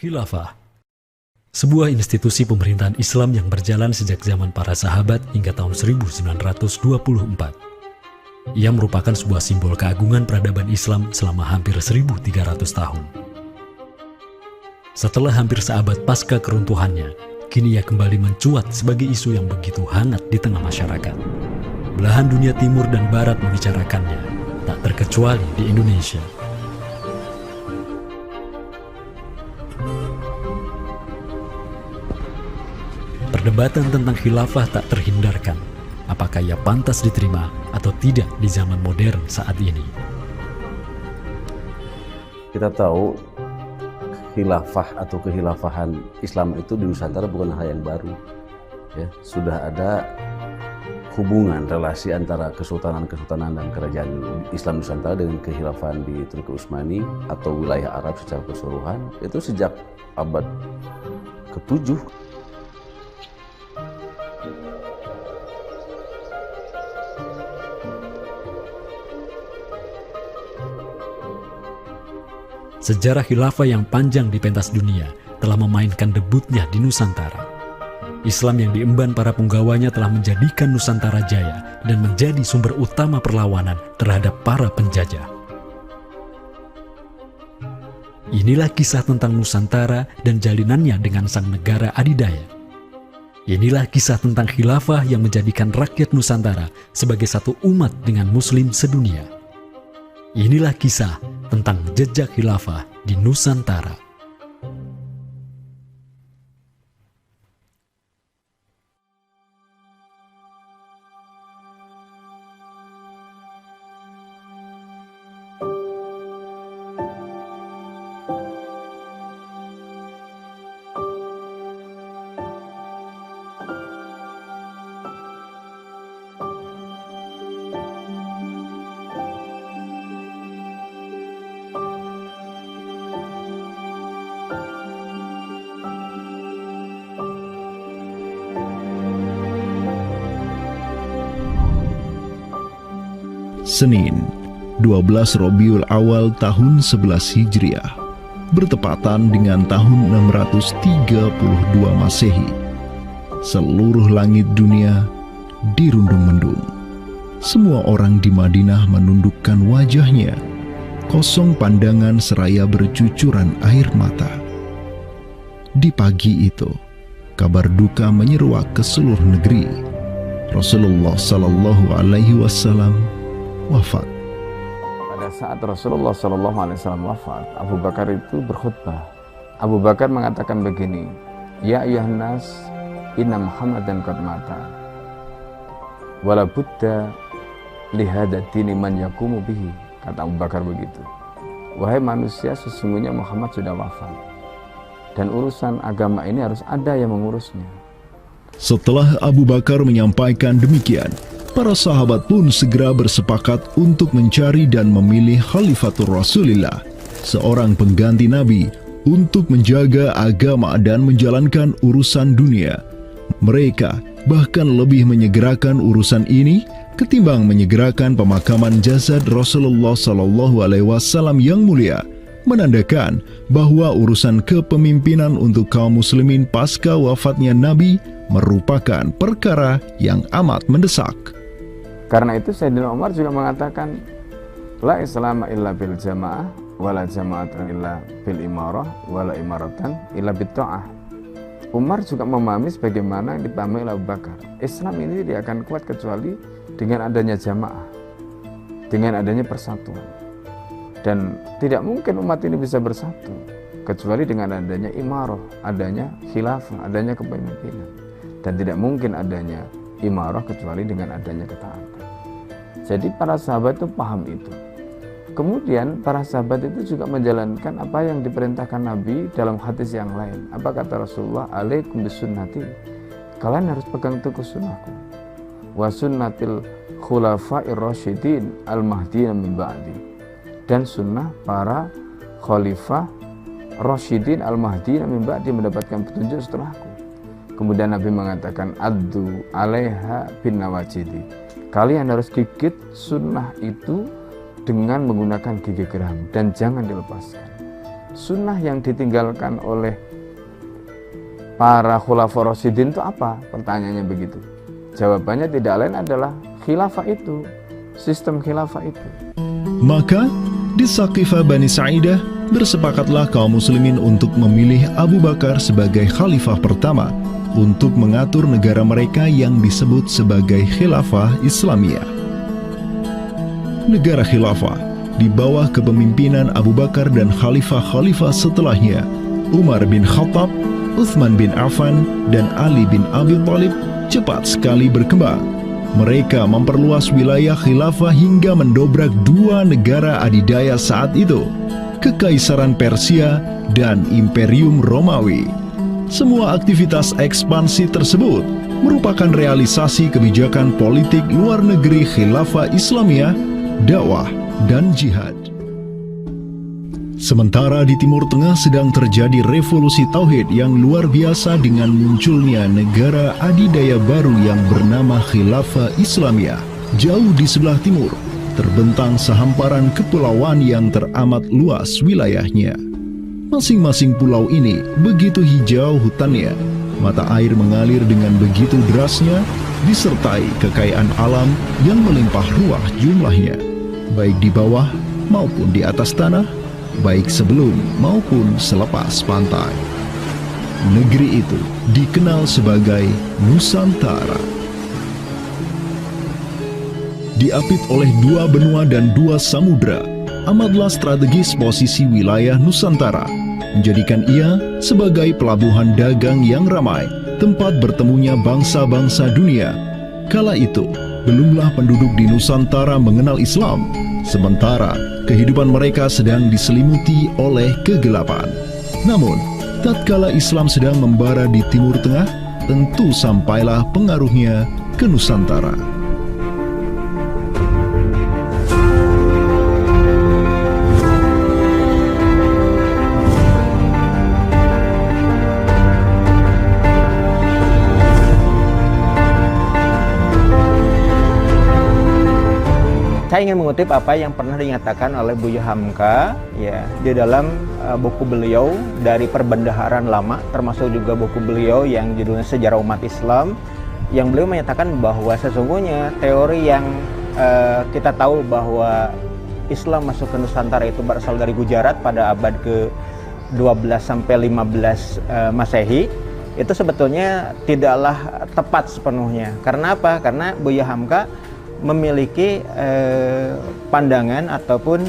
Khilafah, sebuah institusi pemerintahan Islam yang berjalan sejak zaman para sahabat hingga tahun 1924. Ia merupakan sebuah simbol keagungan peradaban Islam selama hampir 1.300 tahun. Setelah hampir seabad pasca keruntuhannya, kini ia kembali mencuat sebagai isu yang begitu hangat di tengah masyarakat. Belahan dunia timur dan barat membicarakannya, tak terkecuali di Indonesia. Perdebatan tentang khilafah tak terhindarkan. Apakah ia pantas diterima atau tidak di zaman modern saat ini? Kita tahu khilafah atau kehilafahan Islam itu di Nusantara bukan hal yang baru. Ya, sudah ada hubungan relasi antara kesultanan-kesultanan dan kerajaan Islam Nusantara dengan kehilafahan di Turki Utsmani atau wilayah Arab secara keseluruhan itu sejak abad ke-7. Sejarah khilafah yang panjang di pentas dunia telah memainkan debutnya di Nusantara. Islam yang diemban para punggawanya telah menjadikan Nusantara jaya dan menjadi sumber utama perlawanan terhadap para penjajah. Inilah kisah tentang Nusantara dan jalinannya dengan sang negara adidaya. Inilah kisah tentang khilafah yang menjadikan rakyat Nusantara sebagai satu umat dengan Muslim sedunia. Inilah kisah tentang jejak khilafah di Nusantara. Senin, 12 Rabiul Awal tahun 11 Hijriah, bertepatan dengan tahun 632 Masehi. Seluruh langit dunia dirundung mendung. Semua orang di Madinah menundukkan wajahnya, kosong pandangan seraya bercucuran air mata. Di pagi itu, kabar duka menyeruak ke seluruh negeri. Rasulullah Sallallahu Alaihi Wasallam wafat. Pada saat Rasulullah SAW wafat, Abu Bakar itu berkhutbah. Abu Bakar mengatakan begini, Ya ayyuhan nas, inna Muhammadan qad mata. Wala budda lihada dini man yakumu bihi. Kata Abu Bakar begitu. Wahai manusia, sesungguhnya Muhammad sudah wafat. Dan urusan agama ini harus ada yang mengurusnya. Setelah Abu Bakar menyampaikan demikian, para sahabat pun segera bersepakat untuk mencari dan memilih Khalifatur Rasulillah, seorang pengganti Nabi, untuk menjaga agama dan menjalankan urusan dunia. Mereka bahkan lebih menyegerakan urusan ini ketimbang menyegerakan pemakaman jasad Rasulullah SAW yang mulia, menandakan bahwa urusan kepemimpinan untuk kaum muslimin pasca wafatnya Nabi merupakan perkara yang amat mendesak. Karena itu Sayyidina Umar juga mengatakan, La islama illa bil jamaah, wala jama'atan illa bil imarah, wala imaratan illa bil ta'ah. Umar juga memahami sebagaimana yang dipahami oleh Abu Bakar. Islam ini tidak akan kuat kecuali dengan adanya jamaah, dengan adanya persatuan. Dan tidak mungkin umat ini bisa bersatu kecuali dengan adanya imarah, adanya khilafah, adanya kepemimpinan. Dan tidak mungkin adanya imarah kecuali dengan adanya ketaatan. Jadi para sahabat itu paham itu. Kemudian para sahabat itu juga menjalankan apa yang diperintahkan Nabi dalam hadis yang lain. Apa kata Rasulullah? Alaikum bisunnati. Kalian harus pegang teguh sunnahku. Wa sunnatil khulafa'ir rasyidin al-mahdiyyin min ba'di. Dan sunnah para khalifah rasyidin al-mahdiyyin min ba'di, mendapatkan petunjuk setelahku. Kemudian Nabi mengatakan, Addu alaiha bin nawajidi. Kalian harus gigit sunnah itu dengan menggunakan gigi geram dan jangan dilepaskan. sunnah yang ditinggalkan oleh para khulafaur rasyidin itu apa? Pertanyaannya begitu. Jawabannya tidak lain adalah khilafah itu, sistem khilafah itu. Maka di Saqifah Bani Sa'idah bersepakatlah kaum muslimin untuk memilih Abu Bakar sebagai khalifah pertama untuk mengatur negara mereka yang disebut sebagai khilafah Islamiyah. Negara khilafah di bawah kepemimpinan Abu Bakar dan khalifah-khalifah setelahnya, Umar bin Khattab, Utsman bin Affan, dan Ali bin Abi Thalib cepat sekali berkembang. Mereka memperluas wilayah khilafah hingga mendobrak dua negara adidaya saat itu, Kekaisaran Persia dan Imperium Romawi. Semua aktivitas ekspansi tersebut merupakan realisasi kebijakan politik luar negeri khilafah Islamiyah, dakwah, dan jihad. Sementara di Timur Tengah sedang terjadi revolusi tauhid yang luar biasa dengan munculnya negara adidaya baru yang bernama Khilafah Islamiyah. Jauh di sebelah timur, terbentang sehamparan kepulauan yang teramat luas wilayahnya. Masing-masing pulau ini begitu hijau hutannya, mata air mengalir dengan begitu derasnya, disertai kekayaan alam yang melimpah ruah jumlahnya, baik di bawah maupun di atas tanah, baik sebelum maupun selepas pantai. Negeri itu dikenal sebagai Nusantara. Diapit oleh dua benua dan dua samudra, amatlah strategis posisi wilayah Nusantara, menjadikan ia sebagai pelabuhan dagang yang ramai, tempat bertemunya bangsa-bangsa dunia. Kala itu, belumlah penduduk di Nusantara mengenal Islam, sementara kehidupan mereka sedang diselimuti oleh kegelapan. Namun, tatkala Islam sedang membara di Timur Tengah, tentu sampailah pengaruhnya ke Nusantara. Saya ingin mengutip apa yang pernah dinyatakan oleh Buya Hamka ya di dalam buku beliau dari Perbendaharaan Lama, termasuk juga buku beliau yang judulnya Sejarah Umat Islam, yang beliau menyatakan bahwa sesungguhnya teori yang kita tahu bahwa Islam masuk ke Nusantara itu berasal dari Gujarat pada abad ke-12 sampai 15 Masehi, itu sebetulnya tidaklah tepat sepenuhnya. Karena apa? Karena Buya Hamka memiliki pandangan ataupun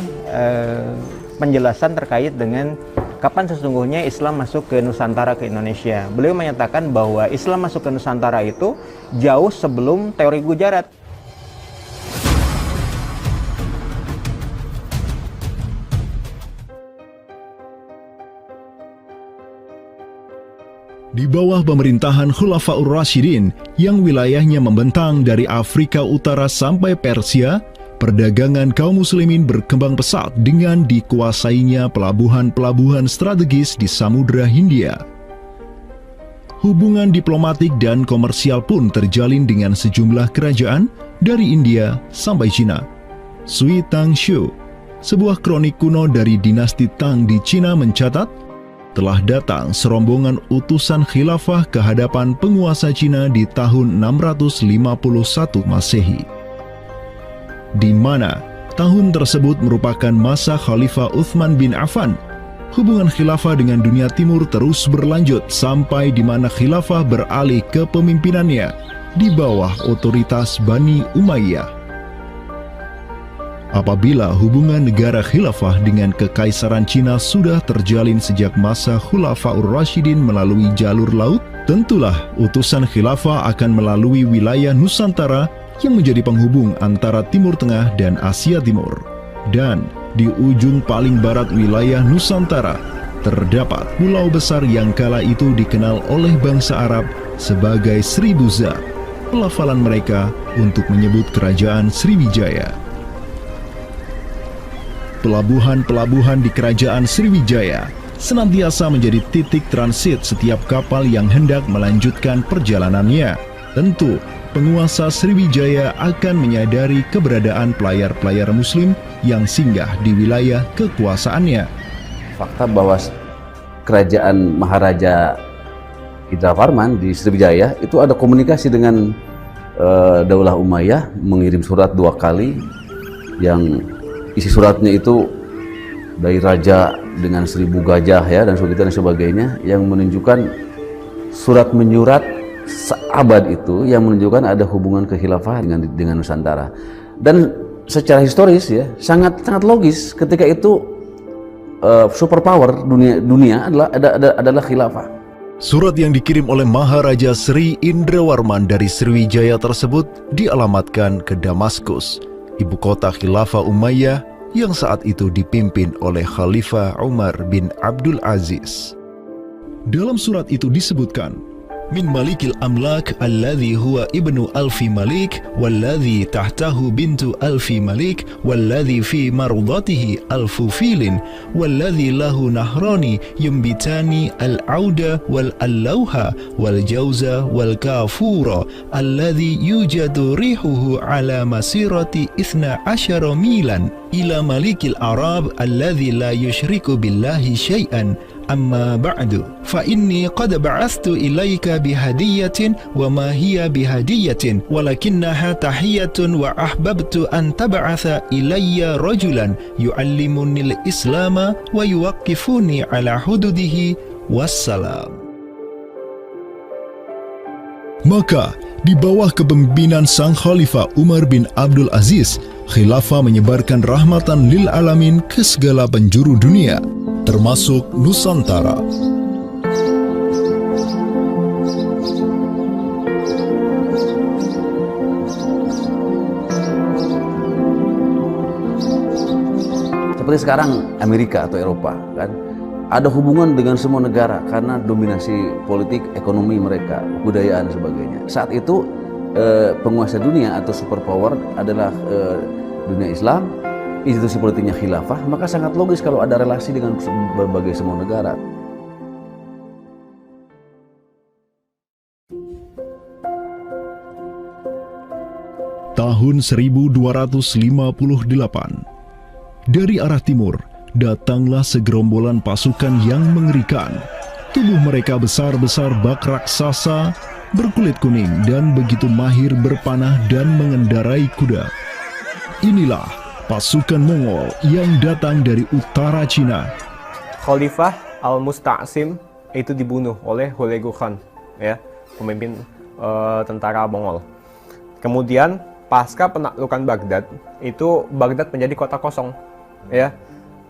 penjelasan terkait dengan kapan sesungguhnya Islam masuk ke Nusantara, ke Indonesia. Beliau menyatakan bahwa Islam masuk ke Nusantara itu jauh sebelum teori Gujarat. Di bawah pemerintahan Khulafaur Rasyidin yang wilayahnya membentang dari Afrika Utara sampai Persia, perdagangan kaum muslimin berkembang pesat dengan dikuasainya pelabuhan-pelabuhan strategis di Samudra Hindia. Hubungan diplomatik dan komersial pun terjalin dengan sejumlah kerajaan dari India sampai Cina. Sui Tangshu, sebuah kronik kuno dari dinasti Tang di Cina mencatat, telah datang serombongan utusan khilafah ke hadapan penguasa Cina di tahun 651 Masehi, di mana tahun tersebut merupakan masa Khalifah Utsman bin Affan. Hubungan khilafah dengan dunia timur terus berlanjut sampai di mana khilafah beralih ke pemimpinannya di bawah otoritas Bani Umayyah. Apabila hubungan negara khilafah dengan kekaisaran Cina sudah terjalin sejak masa Khulafaur Rasyidin melalui jalur laut, tentulah utusan khilafah akan melalui wilayah Nusantara yang menjadi penghubung antara Timur Tengah dan Asia Timur. Dan di ujung paling barat wilayah Nusantara, terdapat pulau besar yang kala itu dikenal oleh bangsa Arab sebagai Sribuza, pelafalan mereka untuk menyebut kerajaan Sriwijaya. Pelabuhan-pelabuhan di kerajaan Sriwijaya senantiasa menjadi titik transit setiap kapal yang hendak melanjutkan perjalanannya. Tentu, penguasa Sriwijaya akan menyadari keberadaan pelayar-pelayar muslim yang singgah di wilayah kekuasaannya. fakta bahwa kerajaan Maharaja Indravarman di Sriwijaya itu ada komunikasi dengan Daulah Umayyah, mengirim surat 2 kali yang isi suratnya itu dari raja dengan 1000 gajah ya dan sebagainya, yang menunjukkan surat menyurat seabad itu yang menunjukkan ada hubungan kekhilafahan dengan Nusantara. Dan secara historis ya sangat logis ketika itu superpower dunia adalah khilafah. Surat yang dikirim oleh Maharaja Sri Indrawarman dari Sriwijaya tersebut dialamatkan ke Damaskus, ibu kota Khilafah Umayyah yang saat itu dipimpin oleh Khalifah Umar bin Abdul Aziz. Dalam surat itu disebutkan, min malikil amlak alladhi huwa ibnu alfi malik walladhi tahtahu bintu alfi malik walladhi fi marudatihi alfu filin walladhi lahu nahrani yumbitani al-auda wal-allawha wal-jawza wal-kafura alladhi yujadu rihuhu ala masirati 12 milan ila malikil arab alladhi la yushriku billahi syai'an. Amma ba'du, fa inni qad ba'athtu ilaika bihadiyatin wa ma hiya bihadiyatin walakinnaha tahiyatun wa ahbabtu an tab'atha ilayya rajulan yu'allimunil islama wa yuwaqqifuni ala hududihi wassalam. Maka di bawah kepemimpinan sang Khalifah Umar bin Abdul Aziz, khilafah menyebarkan rahmatan lil alamin ke segala penjuru dunia, termasuk Nusantara. Seperti sekarang Amerika atau Eropa kan ada hubungan dengan semua negara karena dominasi politik, ekonomi mereka, budayaan dan sebagainya. Saat itu penguasa dunia atau superpower adalah dunia Islam, institusi politiknya khilafah, maka sangat logis kalau ada relasi dengan berbagai semua negara. Tahun 1258, dari arah timur datanglah segerombolan pasukan yang mengerikan. Tubuh mereka besar-besar bak raksasa, berkulit kuning dan begitu mahir berpanah dan mengendarai kuda. Inilah pasukan Mongol yang datang dari utara Cina. Khalifah Al-Musta'sim itu dibunuh oleh Hulagu Khan, ya, pemimpin tentara Mongol. Kemudian pasca penaklukan Baghdad, itu Baghdad menjadi kota kosong, ya.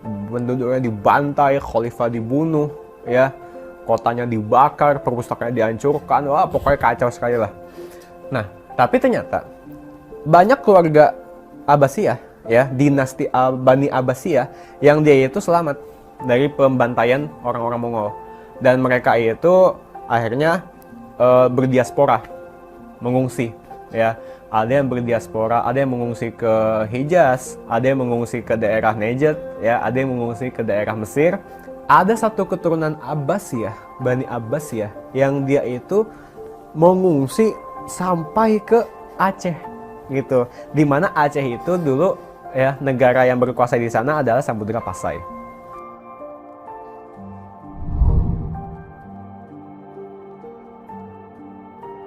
Penduduknya dibantai, khalifah dibunuh, ya. Kotanya dibakar, perpustakaannya dihancurkan, wah pokoknya kacau sekali lah. Nah, tapi ternyata banyak keluarga Abbasiyah, ya, dinasti Bani Abbasiyah yang dia itu selamat dari pembantaian orang-orang Mongol, dan mereka itu akhirnya berdiaspora, mengungsi, ya. Ada yang berdiaspora, ada yang mengungsi ke Hijaz, ada yang mengungsi ke daerah Najd, ya, ada yang mengungsi ke daerah Mesir. Ada satu keturunan Abbasiyah, Bani Abbasiyah, yang dia itu mengungsi sampai ke Aceh, gitu. Dimana Aceh itu dulu, ya, negara yang berkuasa di sana adalah Samudra Pasai.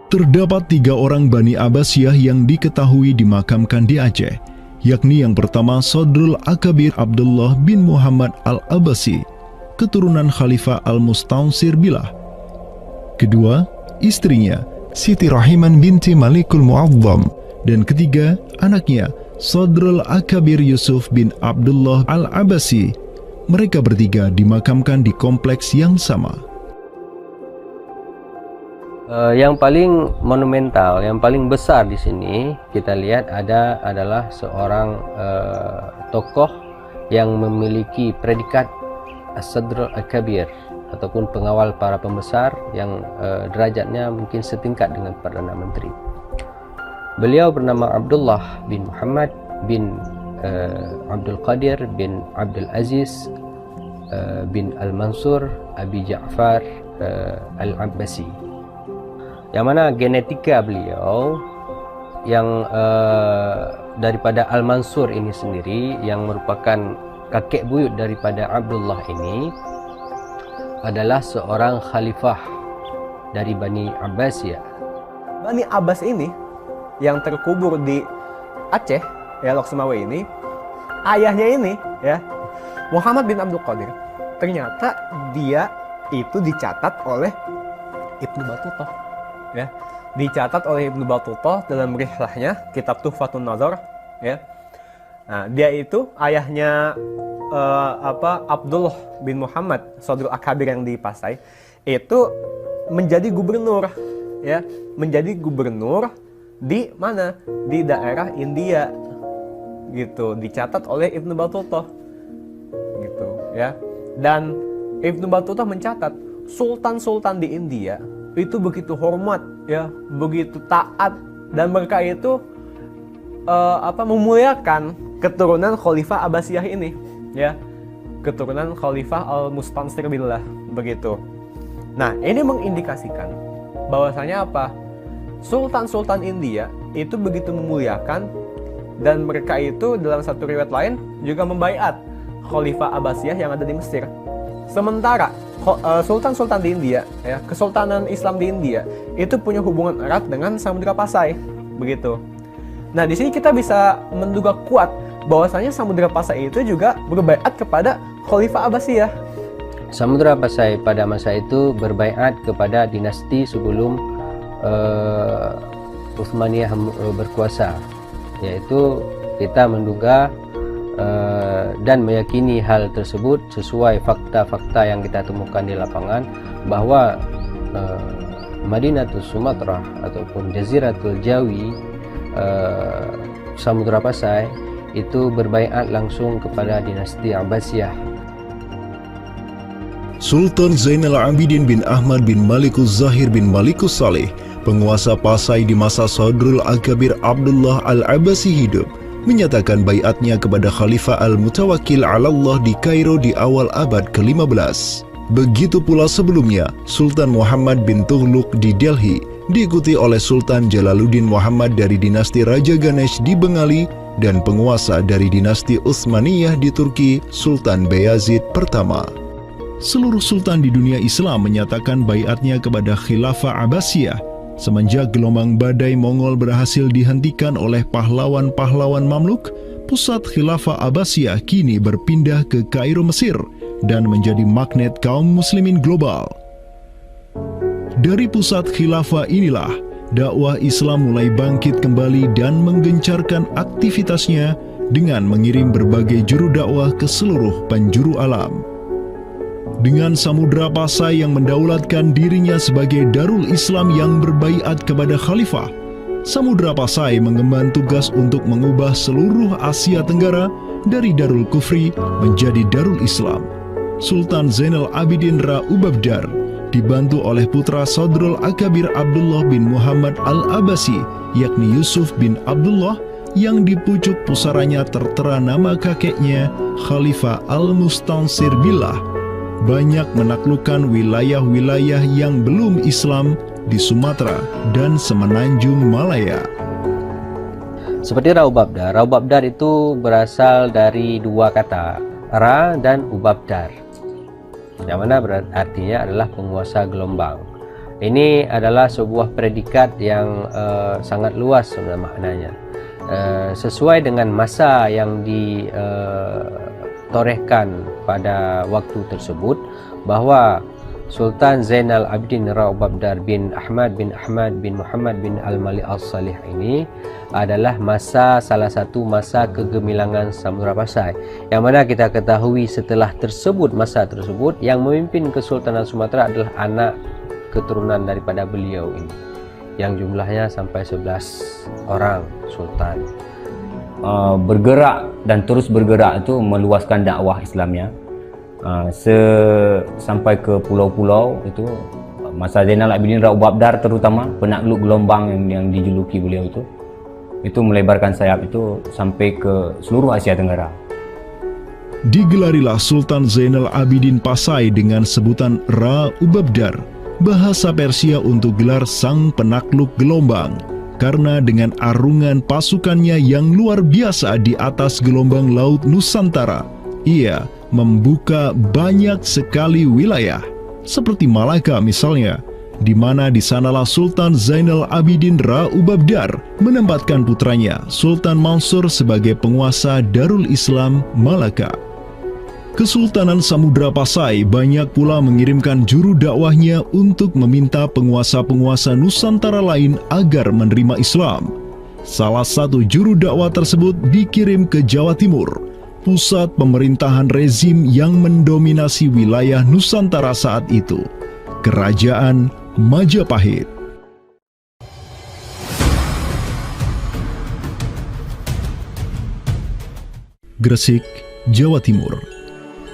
Terdapat 3 orang Bani Abbasiyah yang diketahui dimakamkan di Aceh, yakni yang pertama Sodrul Akabir Abdullah bin Muhammad Al-Abbasi, keturunan Khalifah Al-Mustaunsir Billah. Kedua, istrinya Siti Rahiman binti Malikul Mu'azzam, dan ketiga, anaknya Sodrul Akabir Yusuf bin Abdullah Al-Abbasi. Mereka bertiga dimakamkan di kompleks yang sama. Yang paling monumental, yang paling besar di sini kita lihat adalah seorang tokoh yang memiliki predikat As-Sadr Al-Kabir ataupun pengawal para pembesar yang derajatnya mungkin setingkat dengan Perdana Menteri. Beliau bernama Abdullah bin Muhammad bin Abdul Qadir bin Abdul Aziz bin Al-Mansur Abi Ja'far Al-Abbasi, yang mana genetika beliau yang daripada Al-Mansur ini sendiri yang merupakan kakek buyut daripada Abdullah ini adalah seorang khalifah dari Bani Abbasiyah. Bani Abbas ini yang terkubur di Aceh, ya, Lok Sumawe ini, ayahnya ini, ya, Muhammad bin Abdul Qadir, ternyata dia itu dicatat oleh Ibnu Battuta, ya, dicatat oleh Ibnu Battuta dalam rihlahnya kitab Tuhfatun Nazar, ya. Nah, dia itu ayahnya Abdullah bin Muhammad Sodrul Akabir yang di Pasai itu menjadi gubernur, ya, menjadi gubernur di mana? Di daerah India, gitu, dicatat oleh Ibnu Battuta, gitu, ya. Dan Ibnu Battuta mencatat sultan-sultan di India itu begitu hormat, ya, begitu taat, dan mereka itu memuliakan keturunan Khalifah Abbasiyah ini, ya, keturunan Khalifah Al-Mustansir Billah, begitu. Nah, ini mengindikasikan bahwasanya apa? Sultan-sultan India itu begitu memuliakan, dan mereka itu dalam satu riwayat lain juga membaiat Khalifah Abbasiyah yang ada di Mesir. Sementara sultan-sultan di India, ya, Kesultanan Islam di India itu punya hubungan erat dengan Samudra Pasai, begitu. Nah, di sini kita bisa menduga kuat bahwasanya Samudra Pasai itu juga berbaiat kepada Khalifah Abbasiyah. Samudra Pasai pada masa itu berbaiat kepada dinasti sebelum Utsmaniyah berkuasa, yaitu kita menduga dan meyakini hal tersebut sesuai fakta-fakta yang kita temukan di lapangan bahwa Madinatul Sumatera ataupun Jaziratul Jawi, Samudra Pasai itu berbaiat langsung kepada dinasti Abbasiyah. Sultan Zainal Abidin bin Ahmad bin Malikus Zahir bin Malikus Saleh, penguasa Pasai di masa Sodrul Akabir Abdullah Al-Abbasi hidup, menyatakan baiatnya kepada Khalifah Al-Mutawakkil 'ala Allah di Kairo di awal abad ke-15. Begitu pula sebelumnya, Sultan Muhammad bin Tughluk di Delhi diikuti oleh Sultan Jalaluddin Muhammad dari dinasti Raja Ganesh di Bengali dan penguasa dari dinasti Utsmaniyah di Turki, Sultan Bayazid pertama. Seluruh sultan di dunia Islam menyatakan baiatnya kepada Khilafah Abbasiyah semenjak gelombang badai Mongol berhasil dihentikan oleh pahlawan-pahlawan Mamluk. Pusat Khilafah Abbasiyah kini berpindah ke Kairo, Mesir, dan menjadi magnet kaum muslimin global. Dari pusat khilafah inilah dakwah Islam mulai bangkit kembali dan menggencarkan aktivitasnya dengan mengirim berbagai juru dakwah ke seluruh penjuru alam. Dengan Samudra Pasai yang mendaulatkan dirinya sebagai Darul Islam yang berbaiat kepada khalifah, Samudra Pasai mengemban tugas untuk mengubah seluruh Asia Tenggara dari Darul Kufri menjadi Darul Islam. Sultan Zainal Abidin Ra Ubabdar dibantu oleh putra Sodrul Akabir Abdullah bin Muhammad Al-Abbasi, yakni Yusuf bin Abdullah, yang di pucuk pusaranya tertera nama kakeknya Khalifah Al-Mustansir Billah, banyak menaklukkan wilayah-wilayah yang belum Islam di Sumatera dan Semenanjung Malaya. Seperti Ra Ubabdar. Ra Ubabdar itu berasal dari dua kata, Ra dan Ubabdar, yang mana artinya adalah penguasa gelombang. Ini adalah sebuah predikat yang sangat luas sebenarnya maknanya, sesuai dengan masa yang ditorehkan pada waktu tersebut, bahwa Sultan Zainal Abidin Ra Ubabdar bin Ahmad bin Muhammad bin Al-Malik Al-Salih ini adalah salah satu masa kegemilangan Samudra Pasai, yang mana kita ketahui setelah masa tersebut yang memimpin Kesultanan Sumatera adalah anak keturunan daripada beliau ini, yang jumlahnya sampai 11 orang sultan. Bergerak dan terus bergerak itu meluaskan dakwah Islamnya sampai ke pulau-pulau. Itu masa Zainal Abidin Ra Ubabdar, terutama penakluk gelombang yang dijuluki beliau itu melebarkan sayap itu sampai ke seluruh Asia Tenggara. Digelarilah Sultan Zainal Abidin Pasai dengan sebutan Ra Ubabdar, bahasa Persia untuk gelar sang penakluk gelombang, karena dengan arungan pasukannya yang luar biasa di atas gelombang laut Nusantara, ia membuka banyak sekali wilayah, seperti Malaka misalnya, di mana di sanalah Sultan Zainal Abidin Ra Ubabdar menempatkan putranya Sultan Mansur sebagai penguasa Darul Islam Malaka. Kesultanan Samudra Pasai banyak pula mengirimkan juru dakwahnya untuk meminta penguasa-penguasa Nusantara lain agar menerima Islam. Salah satu juru dakwah tersebut dikirim ke Jawa Timur, pusat pemerintahan rezim yang mendominasi wilayah Nusantara saat itu, Kerajaan Majapahit. Gresik, Jawa Timur.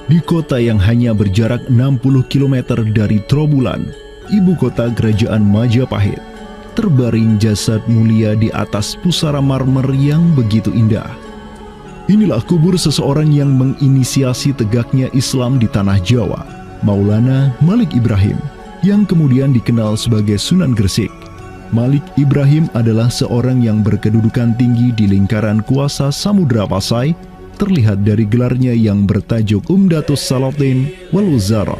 Di kota yang hanya berjarak 60 km dari Trowulan, ibu kota Kerajaan Majapahit, terbaring jasad mulia di atas pusara marmer yang begitu indah. Inilah kubur seseorang yang menginisiasi tegaknya Islam di tanah Jawa, Maulana Malik Ibrahim, yang kemudian dikenal sebagai Sunan Gresik. Malik Ibrahim adalah seorang yang berkedudukan tinggi di lingkaran kuasa Samudra Pasai, terlihat dari gelarnya yang bertajuk Umdatus Salatin wal Wuzara,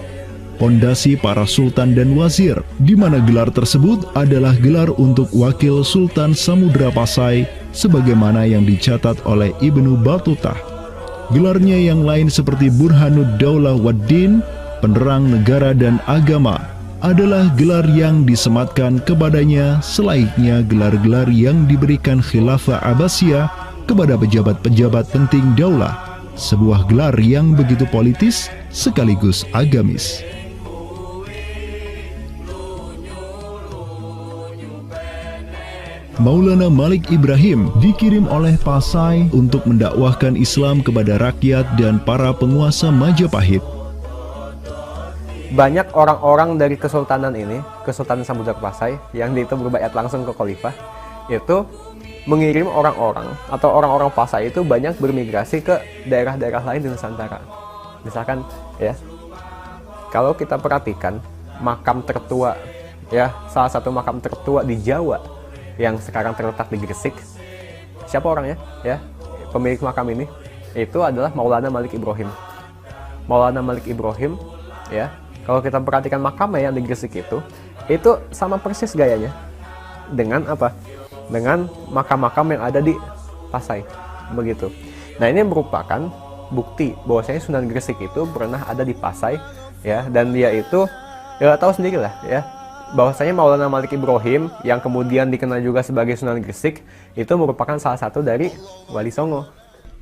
pondasi para sultan dan wazir, di mana gelar tersebut adalah gelar untuk wakil Sultan Samudra Pasai sebagaimana yang dicatat oleh Ibnu Batutah. Gelarnya yang lain seperti Burhanud Daulah Waddin, penerang negara dan agama, adalah gelar yang disematkan kepadanya selayaknya gelar-gelar yang diberikan Khilafah Abbasiyah kepada pejabat-pejabat penting daulah, sebuah gelar yang begitu politis sekaligus agamis. Maulana Malik Ibrahim dikirim oleh Pasai untuk mendakwahkan Islam kepada rakyat dan para penguasa Majapahit. Banyak orang-orang dari kesultanan ini, Kesultanan Samudra Pasai, yang itu berbaiat langsung ke khalifah, itu mengirim orang-orang atau orang-orang Pasai itu banyak bermigrasi ke daerah-daerah lain di Nusantara. Misalkan ya, kalau kita perhatikan makam tertua ya, salah satu makam tertua di Jawa yang sekarang terletak di Gresik, siapa orangnya ya? Pemilik makam ini itu adalah Maulana Malik Ibrahim. Maulana Malik Ibrahim ya, kalau kita perhatikan makamnya yang di Gresik itu sama persis gayanya dengan apa? Dengan makam-makam yang ada di Pasai, begitu. Nah, ini merupakan bukti bahwasanya Sunan Gresik itu pernah ada di Pasai ya, dan dia itu ya tahu sendirilah ya, bahwasanya Maulana Malik Ibrahim yang kemudian dikenal juga sebagai Sunan Gresik itu merupakan salah satu dari Wali Songo.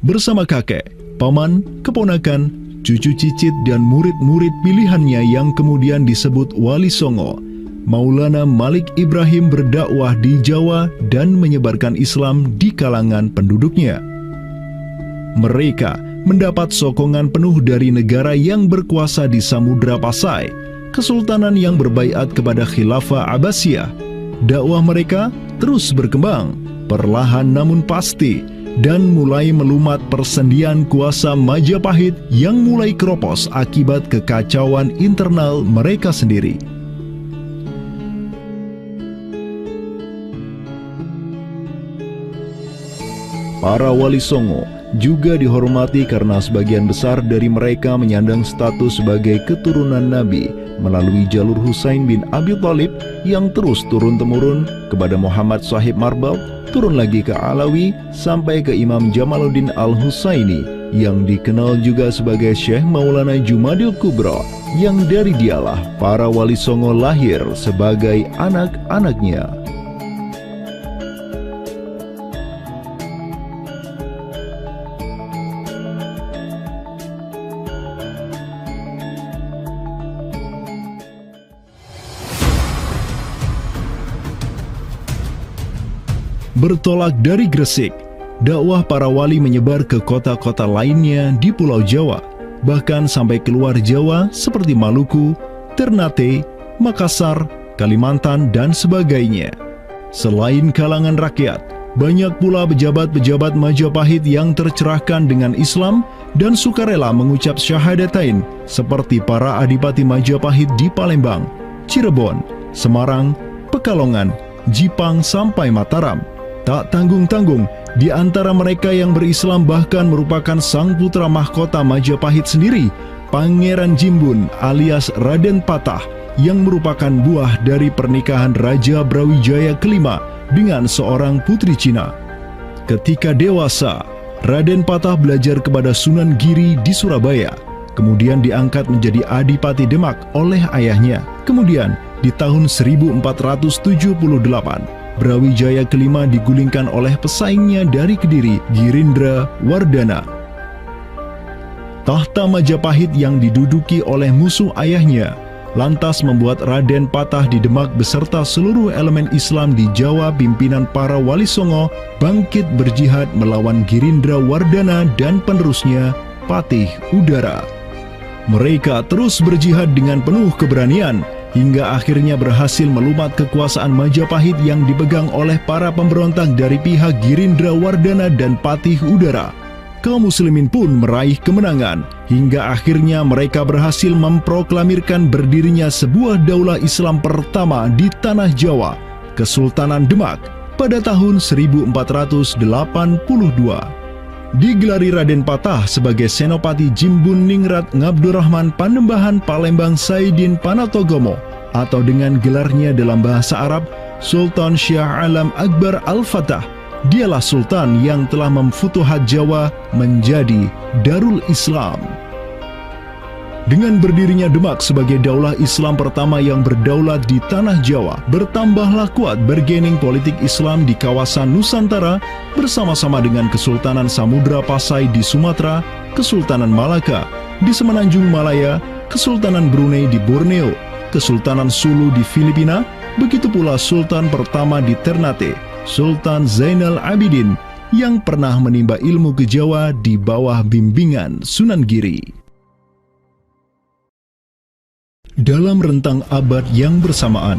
Bersama kakek, paman, keponakan, cucu cicit dan murid-murid pilihannya yang kemudian disebut Wali Songo, Maulana Malik Ibrahim berdakwah di Jawa dan menyebarkan Islam di kalangan penduduknya. Mereka mendapat sokongan penuh dari negara yang berkuasa di Samudra Pasai, kesultanan yang berbaiat kepada Khilafah Abbasiyah. Dakwah mereka terus berkembang, perlahan namun pasti, dan mulai melumat persendian kuasa Majapahit yang mulai keropos akibat kekacauan internal mereka sendiri. Para Wali Songo juga dihormati karena sebagian besar dari mereka menyandang status sebagai keturunan Nabi melalui jalur Husain bin Abi Thalib yang terus turun-temurun kepada Muhammad Sahib Marbal, turun lagi ke Alawi sampai ke Imam Jamaluddin Al-Husaini yang dikenal juga sebagai Syekh Maulana Jumadil Kubra, yang dari dialah para Wali Songo lahir sebagai anak-anaknya. Bertolak dari Gresik, dakwah para wali menyebar ke kota-kota lainnya di Pulau Jawa, bahkan sampai keluar Jawa seperti Maluku, Ternate, Makassar, Kalimantan, dan sebagainya. Selain kalangan rakyat, banyak pula pejabat-pejabat Majapahit yang tercerahkan dengan Islam dan sukarela mengucap syahadatain, seperti para adipati Majapahit di Palembang, Cirebon, Semarang, Pekalongan, Jipang sampai Mataram. Tak tanggung-tanggung, di antara mereka yang berislam bahkan merupakan sang putra mahkota Majapahit sendiri, Pangeran Jimbun alias Raden Patah, yang merupakan buah dari pernikahan Raja Brawijaya kelima dengan seorang putri Cina. Ketika dewasa, Raden Patah belajar kepada Sunan Giri di Surabaya, kemudian diangkat menjadi Adipati Demak oleh ayahnya. Kemudian di tahun 1478, Brawijaya kelima digulingkan oleh pesaingnya dari Kediri, Girindra Wardana. Tahta Majapahit yang diduduki oleh musuh ayahnya lantas membuat Raden Patah di Demak beserta seluruh elemen Islam di Jawa pimpinan para Wali Songo bangkit berjihad melawan Girindra Wardana dan penerusnya Patih Udara. Mereka terus berjihad dengan penuh keberanian hingga akhirnya berhasil melumat kekuasaan Majapahit yang dipegang oleh para pemberontak dari pihak Girindra Wardana dan Patih Udara. Kaum muslimin pun meraih kemenangan hingga akhirnya mereka berhasil memproklamirkan berdirinya sebuah daulah Islam pertama di tanah Jawa, Kesultanan Demak, pada tahun 1482. Digelari Raden Patah sebagai Senopati Jimbun Ningrat Ngabdurrahman Panembahan Palembang Saidin Panatogomo, atau dengan gelarnya dalam bahasa Arab Sultan Syah Alam Akbar Al-Fatah. Dialah Sultan yang telah memfutuhat Jawa menjadi Darul Islam. Dengan berdirinya Demak sebagai daulah Islam pertama yang berdaulat di tanah Jawa, bertambahlah kuat bargaining politik Islam di kawasan Nusantara bersama-sama dengan Kesultanan Samudra Pasai di Sumatera, Kesultanan Malaka di Semenanjung Malaya, Kesultanan Brunei di Borneo, Kesultanan Sulu di Filipina, begitu pula Sultan pertama di Ternate, Sultan Zainal Abidin, yang pernah menimba ilmu ke Jawa di bawah bimbingan Sunan Giri. Dalam rentang abad yang bersamaan,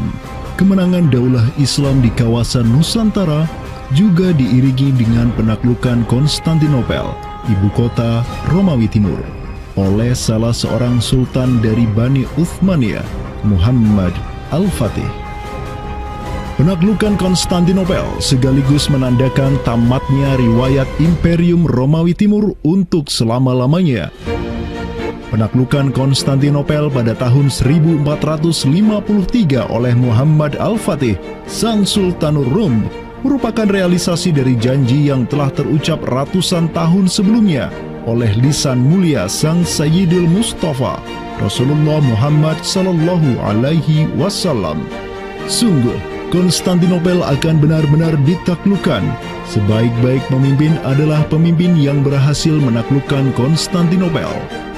kemenangan daulah Islam di kawasan Nusantara juga diiringi dengan penaklukan Konstantinopel, ibu kota Romawi Timur, oleh salah seorang sultan dari Bani Uthmaniyah, Muhammad Al-Fatih. Penaklukan Konstantinopel sekaligus menandakan tamatnya riwayat Imperium Romawi Timur untuk selama-lamanya. Penaklukan Konstantinopel pada tahun 1453 oleh Muhammad Al-Fatih, sang Sultanur Rum, merupakan realisasi dari janji yang telah terucap ratusan tahun sebelumnya oleh lisan mulia sang Sayyidul Mustafa, Rasulullah Muhammad Sallallahu Alaihi Wasallam. Sungguh, Konstantinopel akan benar-benar ditaklukkan. Sebaik-baik pemimpin adalah pemimpin yang berhasil menaklukkan Konstantinopel,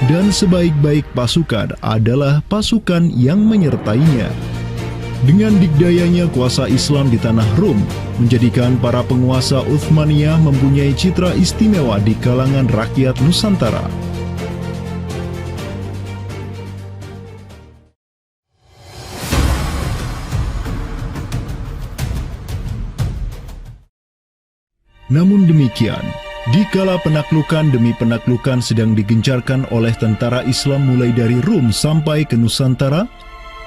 dan sebaik-baik pasukan adalah pasukan yang menyertainya. Dengan dikdayanya kuasa Islam di tanah Rum, menjadikan para penguasa Uthmaniyah mempunyai citra istimewa di kalangan rakyat Nusantara. Namun demikian, dikala penaklukan demi penaklukan sedang digencarkan oleh tentara Islam mulai dari Rum sampai ke Nusantara,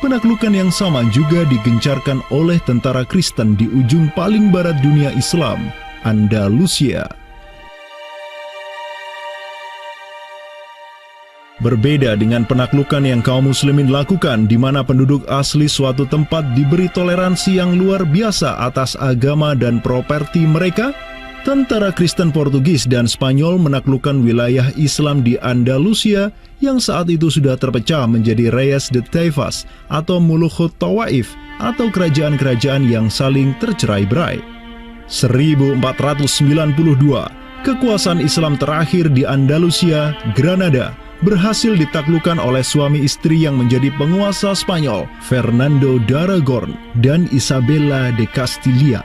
penaklukan yang sama juga digencarkan oleh tentara Kristen di ujung paling barat dunia Islam, Andalusia. Berbeda dengan penaklukan yang kaum muslimin lakukan, di mana penduduk asli suatu tempat diberi toleransi yang luar biasa atas agama dan properti mereka, tentara Kristen Portugis dan Spanyol menaklukkan wilayah Islam di Andalusia yang saat itu sudah terpecah menjadi Reyes de Taifas atau Mulukhut Tawaif, atau kerajaan-kerajaan yang saling tercerai-berai. 1492, kekuasaan Islam terakhir di Andalusia, Granada, berhasil ditaklukkan oleh suami istri yang menjadi penguasa Spanyol, Fernando de Aragorn dan Isabella de Castilla.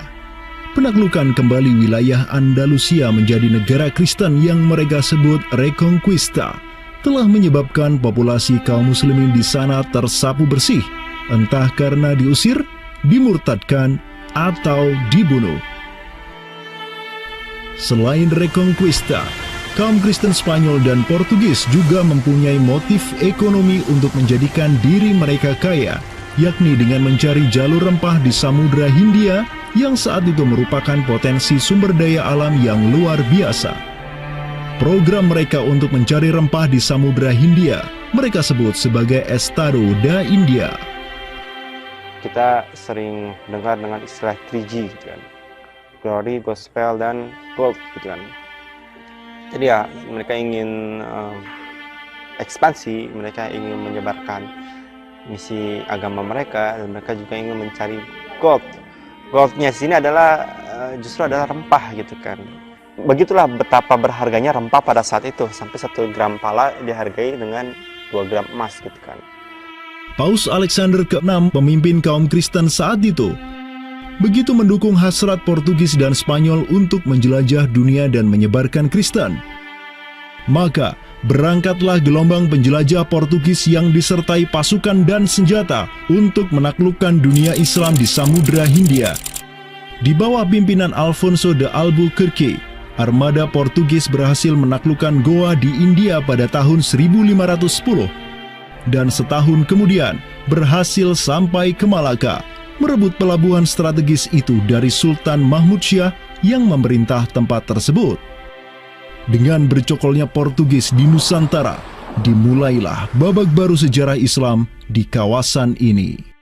Penaklukan kembali wilayah Andalusia menjadi negara Kristen yang mereka sebut Reconquista telah menyebabkan populasi kaum muslimin di sana tersapu bersih, entah karena diusir, dimurtadkan, atau dibunuh. Selain Reconquista, kaum Kristen Spanyol dan Portugis juga mempunyai motif ekonomi untuk menjadikan diri mereka kaya, yakni dengan mencari jalur rempah di Samudra Hindia yang saat itu merupakan potensi sumber daya alam yang luar biasa. Program mereka untuk mencari rempah di Samudra Hindia mereka sebut sebagai Estado da India. Kita sering dengar dengan istilah 3G gitu kan. Glory, Gospel, dan Gold gitu kan. Jadi ya mereka ingin ekspansi, mereka ingin menyebarkan misi agama mereka, dan mereka juga ingin mencari gold. Goldnya di sini adalah justru adalah rempah gitu kan. Begitulah betapa berharganya rempah pada saat itu, sampai 1 gram pala dihargai dengan 2 gram emas gitu kan. Paus Alexander ke-6, pemimpin kaum Kristen saat itu, begitu mendukung hasrat Portugis dan Spanyol untuk menjelajah dunia dan menyebarkan Kristen. Maka, berangkatlah gelombang penjelajah Portugis yang disertai pasukan dan senjata untuk menaklukkan dunia Islam di Samudra Hindia. Di bawah pimpinan Alfonso de Albuquerque, armada Portugis berhasil menaklukkan Goa di India pada tahun 1510. Dan setahun kemudian, berhasil sampai ke Malaka, merebut pelabuhan strategis itu dari Sultan Mahmud Syah yang memerintah tempat tersebut. Dengan bercokolnya Portugis di Nusantara, dimulailah babak baru sejarah Islam di kawasan ini.